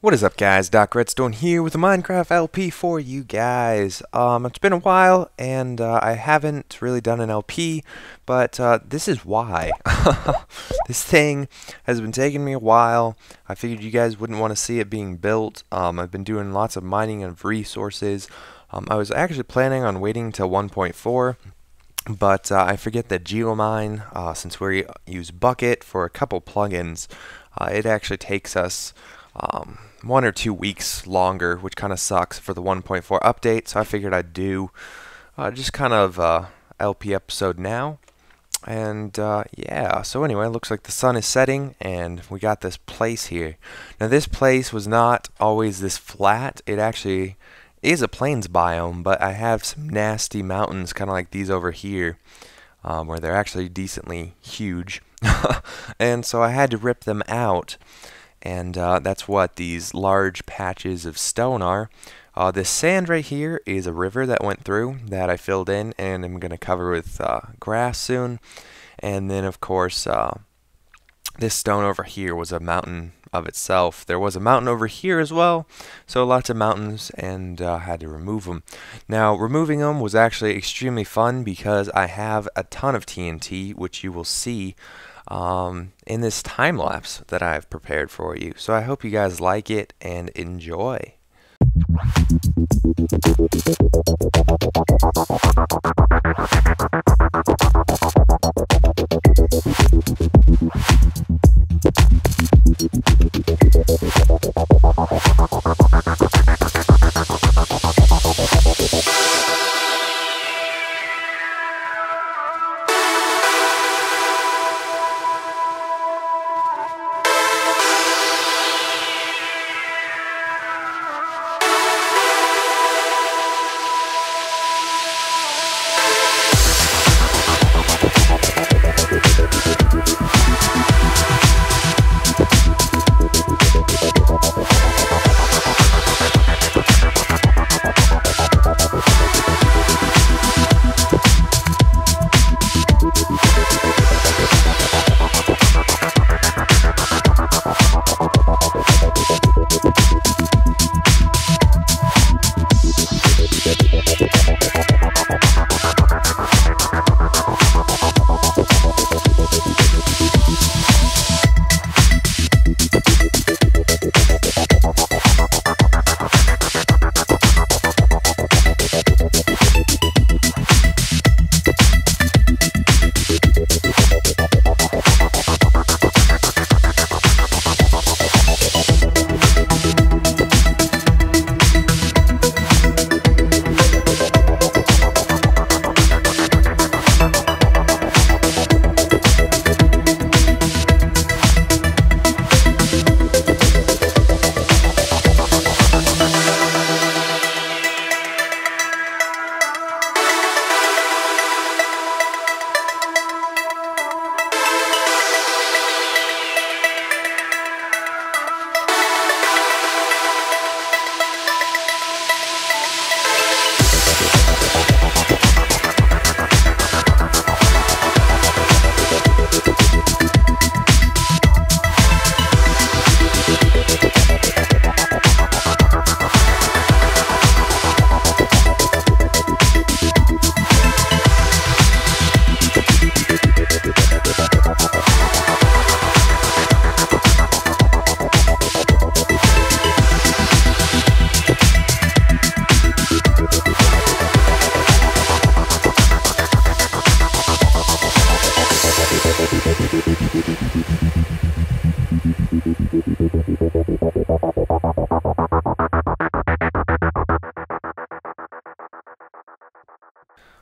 What is up, guys? DocRedstone here with a Minecraft LP for you guys. It's been a while and I haven't really done an LP, but this is why. This thing has been taking me a while. I figured you guys wouldn't want to see it being built. I've been doing lots of mining of resources. I was actually planning on waiting till 1.4. But I forget that Geomine, since we use Bucket for a couple plugins, it actually takes us 1 or 2 weeks longer, which kind of sucks for the 1.4 update. So I figured I'd do just kind of LP episode now. And yeah, so anyway, it looks like the sun is setting and we got this place here. Now this place was not always this flat. It actually is a plains biome, but I have some nasty mountains kind of like these over here where they're actually decently huge. And so I had to rip them out, and that's what these large patches of stone are. This sand right here is a river that went through that I filled in, and I'm going to cover with grass soon. And then of course this stone over here was a mountain of itself. There was a mountain over here as well, so lots of mountains, and had to remove them. Now removing them was actually extremely fun because I have a ton of TNT, which you will see in this time lapse that I've prepared for you. So I hope you guys like it and enjoy.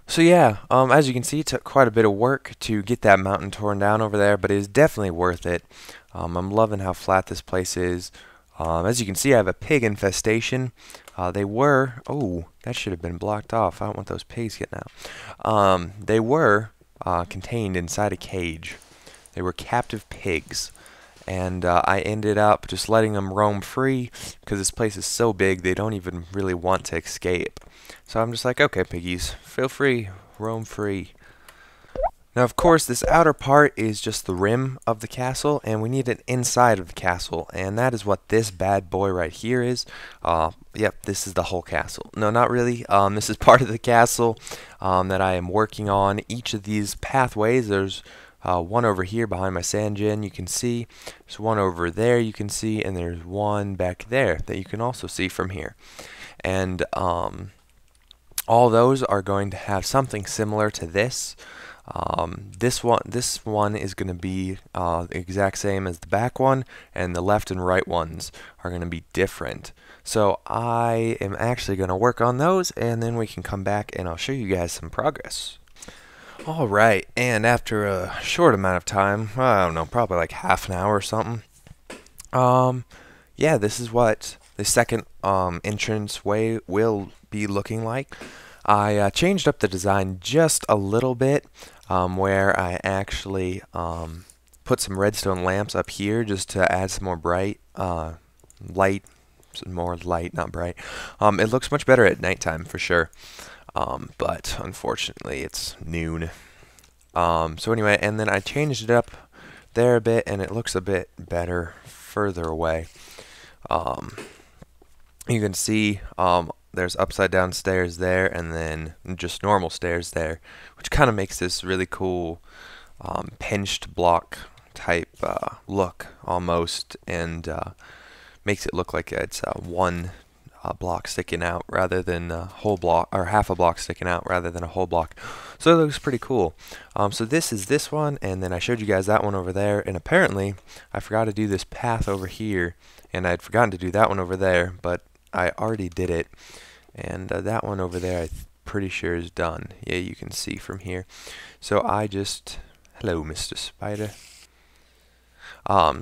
So yeah, as you can see, it took quite a bit of work to get that mountain torn down over there, but it is definitely worth it. I'm loving how flat this place is. As you can see, I have a pig infestation. Oh, that should have been blocked off. I don't want those pigs getting out. They were contained inside a cage. They were captive pigs. And I ended up just letting them roam free because this place is so big they don't even really want to escape. So I'm just like, okay, piggies, feel free, roam free. Now, of course, this outer part is just the rim of the castle, and we need an inside of the castle, and that is what this bad boy right here is. Yep, this is the whole castle. No, not really. This is part of the castle that I am working on. Each of these pathways, there's one over here behind my sand gen, you can see. There's one over there you can see, and there's one back there that you can also see from here. And all those are going to have something similar to this. This one is going to be the exact same as the back one, and the left and right ones are going to be different. So I am actually going to work on those, and then we can come back and I'll show you guys some progress. Alright, and after a short amount of time, I don't know, probably like half an hour or something, yeah, this is what the second entrance way will be looking like. I changed up the design just a little bit, where I actually put some redstone lamps up here just to add some more light, some more light, not bright. It looks much better at nighttime for sure, but unfortunately it's noon. So anyway, and then I changed it up there a bit, and it looks a bit better further away. You can see there's upside down stairs there, and then just normal stairs there, which kind of makes this really cool pinched block type look almost, and makes it look like it's one block sticking out rather than a whole block, or half a block sticking out rather than a whole block. So it looks pretty cool. So this is this one, and then I showed you guys that one over there, and apparently I forgot to do this path over here, and I'd forgotten to do that one over there, but I already did it, and that one over there I'm pretty sure is done. Yeah, you can see from here. So I just, hello Mr. Spider.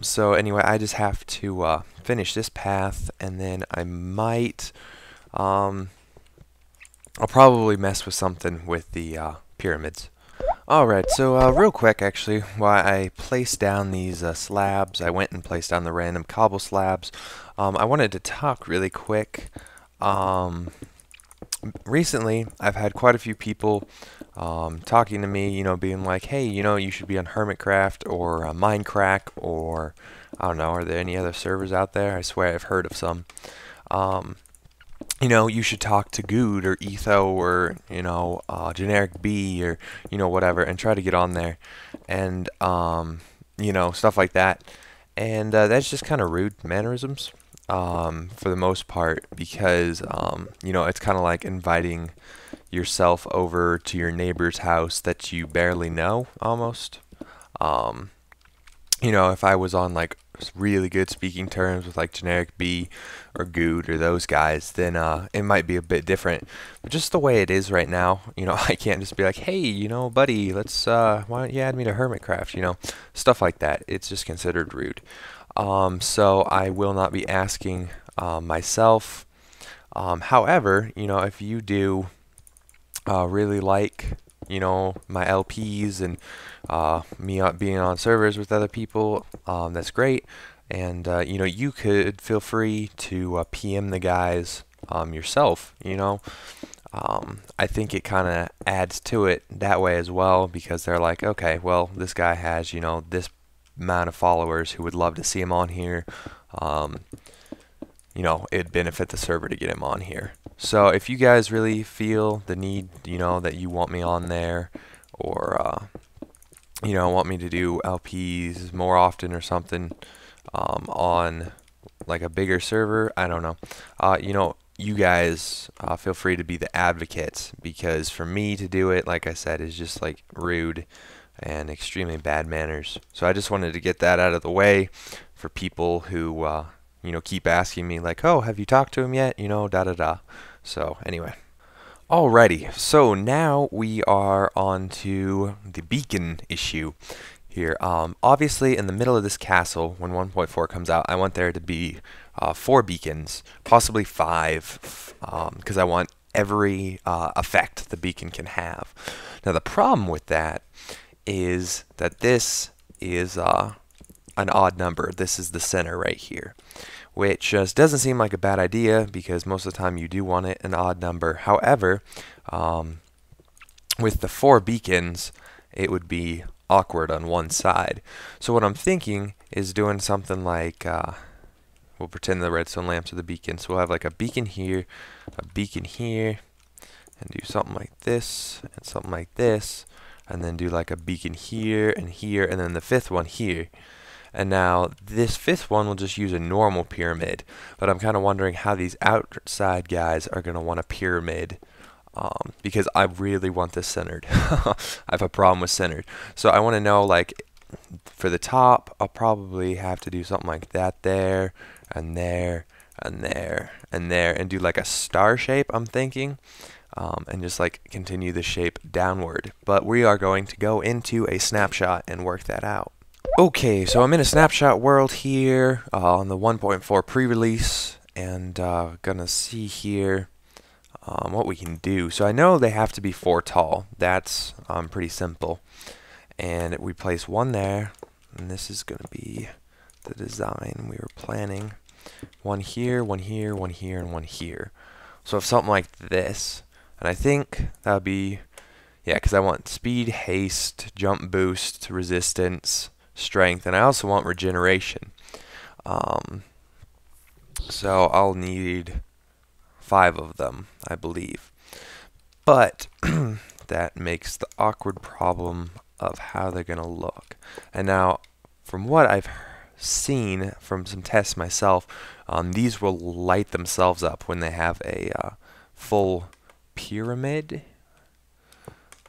So anyway, I just have to finish this path, and then I might, I'll probably mess with something with the pyramids. Alright, so real quick actually, while I placed down these slabs, I went and placed down the random cobble slabs. I wanted to talk really quick. Recently, I've had quite a few people talking to me, you know, being like, hey, you know, you should be on Hermitcraft or Minecraft, or I don't know, are there any other servers out there? I swear I've heard of some. You know, you should talk to Good or Etho or, you know, Generic B or, you know, whatever, and try to get on there, and, you know, stuff like that. And that's just kind of rude mannerisms, for the most part, because, you know, it's kind of like inviting yourself over to your neighbor's house that you barely know, almost. You know, if I was on like really good speaking terms with like Generic B or Good or those guys, then it might be a bit different. But just the way it is right now, you know, I can't just be like, hey, you know, buddy, let's why don't you add me to Hermitcraft, you know, stuff like that. It's just considered rude. So I will not be asking myself. However, you know, if you do really like, you know, my LPs and me being on servers with other people, that's great. And you know, you could feel free to PM the guys yourself, you know. I think it kind of adds to it that way as well, because they're like, okay, well, this guy has, you know, this amount of followers who would love to see him on here. You know, it'd benefit the server to get him on here. So if you guys really feel the need, you know, that you want me on there, or you know, want me to do LPs more often or something, on like a bigger server, I don't know, you know, you guys feel free to be the advocates, because for me to do it, like I said, is just like rude and extremely bad manners. So I just wanted to get that out of the way for people who you know, keep asking me like, oh, have you talked to him yet, you know, da da da. So anyway, alrighty, so now we are on to the beacon issue here. Obviously in the middle of this castle, when 1.4 comes out, I want there to be 4 beacons, possibly 5, because I want every effect the beacon can have. Now the problem with that is that this is an odd number. This is the center right here, which doesn't seem like a bad idea, because most of the time you do want it an odd number. However, with the 4 beacons, it would be awkward on one side. So what I'm thinking is doing something like, we'll pretend the redstone lamps are the beacon. So we'll have like a beacon here, and do something like this, and something like this, and then do like a beacon here, and then the fifth one here. And now this fifth one will just use a normal pyramid, but I'm kind of wondering how these outside guys are going to want a pyramid, because I really want this centered. I have a problem with centered. So I want to know, like, for the top, I'll probably have to do something like that there, and there, and there, and there, and do like a star shape, I'm thinking. And just like continue the shape downward. But we are going to go into a snapshot and work that out. Okay, so I'm in a snapshot world here on the 1.4 pre-release, and gonna see here what we can do. So I know they have to be 4 tall. That's pretty simple. And we place one there, and this is gonna be the design we were planning. One here, one here, one here, and one here. So if something like this, and I think that would be, yeah, because I want speed, haste, jump boost, resistance, strength, and I also want regeneration. So I'll need 5 of them, I believe. But that makes the awkward problem of how they're going to look. And now, from what I've seen from some tests myself, these will light themselves up when they have a full pyramid.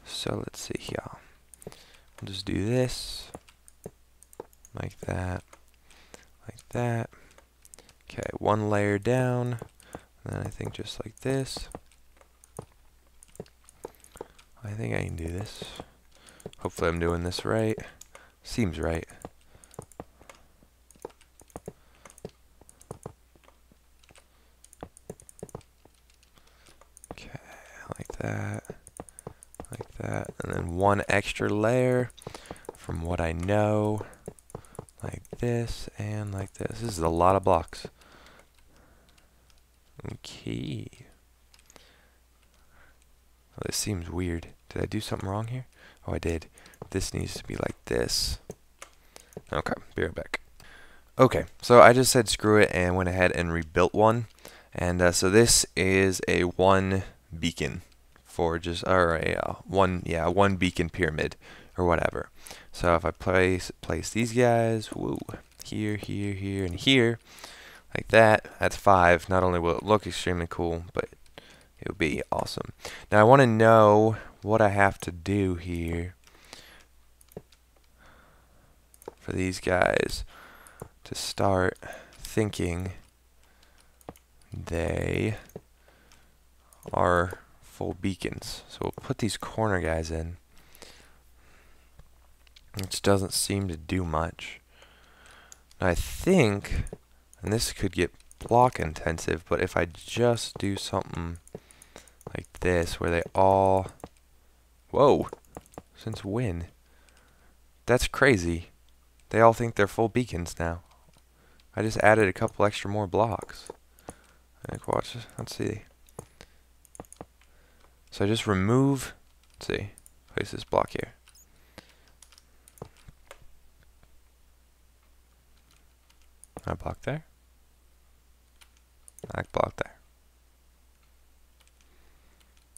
So let's see here. We'll just do this like that, like that. Okay, one layer down, and then I think just like this. I think I can do this. Hopefully I'm doing this right. Seems right. Okay, like that, and then one extra layer from what I know, like this and like this. This is a lot of blocks. Okay. Oh, this seems weird. Did I do something wrong here? Oh, I did. This needs to be like this. Okay, be right back. Okay, so I just said screw it and went ahead and rebuilt one. And so this is a 1 beacon for just, or a one beacon pyramid or whatever. So if I place these guys, woo, here, here, here, and here, like that, that's 5. Not only will it look extremely cool, but it would be awesome. Now I want to know what I have to do here for these guys to start thinking they are full beacons. So we'll put these corner guys in, which doesn't seem to do much. Now I think, and this could get block intensive, but if I just do something like this where they all, whoa, since when? That's crazy. They all think they're full beacons now. I just added a couple extra more blocks. Like, watch this. Let's see. So I just remove, let's see, place this block here. I block there. I block there.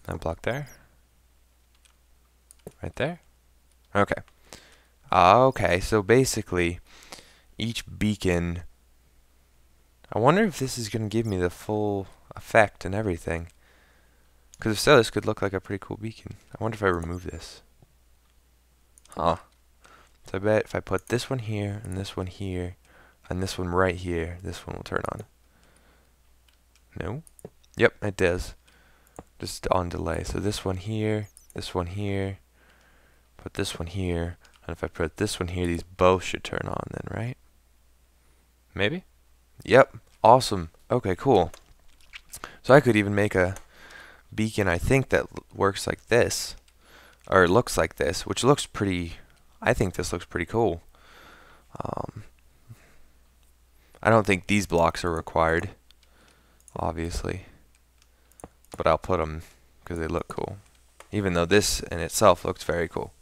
I block there. Right there. Okay. Okay, so basically, each beacon, I wonder if this is going to give me the full effect and everything. Because if so, this could look like a pretty cool beacon. I wonder if I remove this. Huh. So I bet if I put this one here, and this one here, and this one right here, this one will turn on. No? Yep, it does. Just on delay. So this one here, put this one here, and if I put this one here, these both should turn on then, right? Maybe? Yep. Awesome. Okay, cool. So I could even make a beacon, I think, that works like this, or looks like this, which looks pretty, I think this looks pretty cool. I don't think these blocks are required, obviously, but I'll put them because they look cool, even though this in itself looks very cool.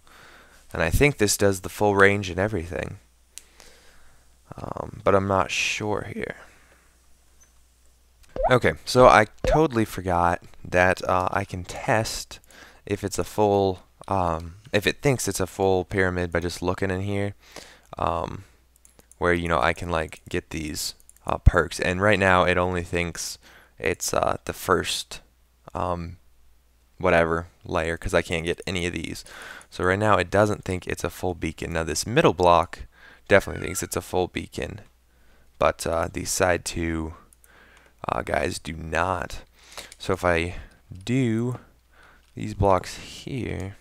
And I think this does the full range and everything. But I'm not sure here. Okay, so I totally forgot that I can test if it's a full, if it thinks it's a full pyramid by just looking in here, where, you know, I can like get these perks. And right now it only thinks it's the first whatever layer, because I can't get any of these. So right now it doesn't think it's a full beacon. Now this middle block definitely thinks it's a full beacon, but these side two guys do not. So if I do these blocks here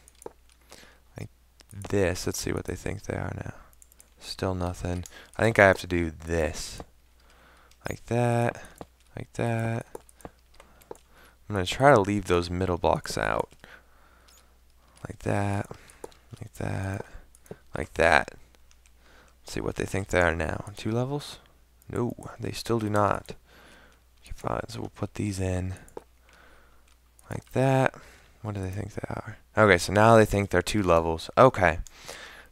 like this, let's see what they think they are now. Still nothing. I think I have to do this like that, like that. I'm going to try to leave those middle blocks out like that, like that, like that. Let's see what they think they are now. 2 levels? No, they still do not. Okay, fine, so we'll put these in like that. What do they think they are? Okay, so now they think they're 2 levels. Okay,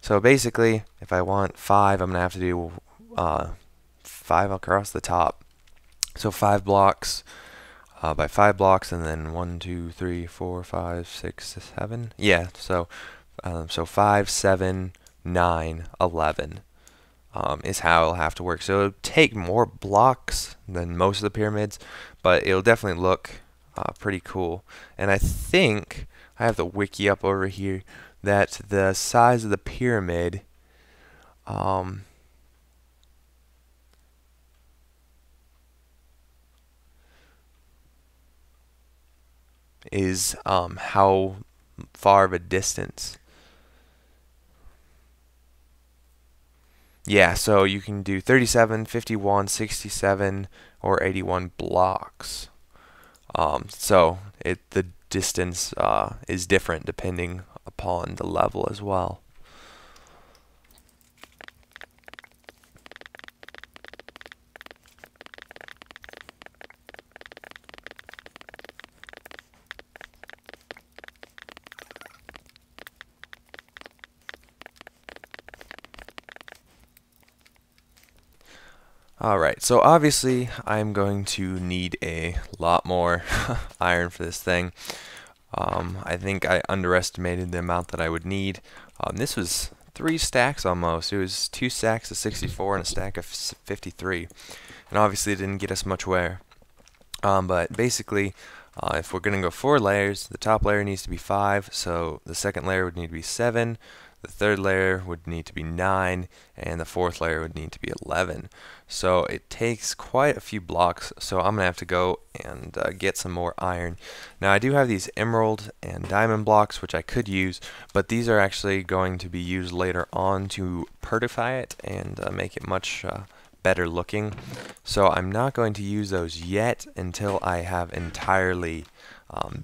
so basically, if I want 5, I'm going to have to do 5 across the top. So 5 blocks by 5 blocks, and then 1, 2, 3, 4, 5, 6, 7. Yeah, so 5, 7, 9, 11 is how it'll have to work. So it'll take more blocks than most of the pyramids, but it'll definitely look pretty cool. And I think I have the wiki up over here that the size of the pyramid is how far of a distance. Yeah, so you can do 37, 51, 67, or 81 blocks. So the distance is different depending upon the level as well. Alright, so obviously I'm going to need a lot more iron for this thing. I think I underestimated the amount that I would need. This was 3 stacks almost. It was 2 stacks of 64 and a stack of 53. And obviously it didn't get us much wear. But basically, if we're going to go 4 layers, the top layer needs to be 5, so the second layer would need to be 7. The third layer would need to be 9, and the fourth layer would need to be 11. So it takes quite a few blocks, so I'm going to have to go and get some more iron. Now I do have these emerald and diamond blocks, which I could use, but these are actually going to be used later on to pertify it and make it much better looking. So I'm not going to use those yet until I have entirely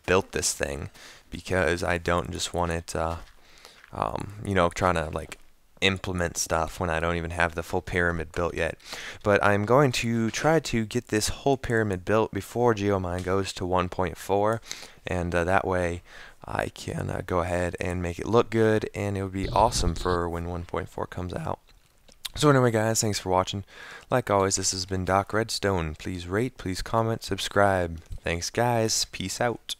built this thing, because I don't just want it you know, trying to like implement stuff when I don't even have the full pyramid built yet. But I'm going to try to get this whole pyramid built before Geomine goes to 1.4, and that way I can go ahead and make it look good, and it would be awesome for when 1.4 comes out. So anyway guys, thanks for watching. Like always, this has been DocRedstone. Please rate, please comment, subscribe. Thanks guys, peace out.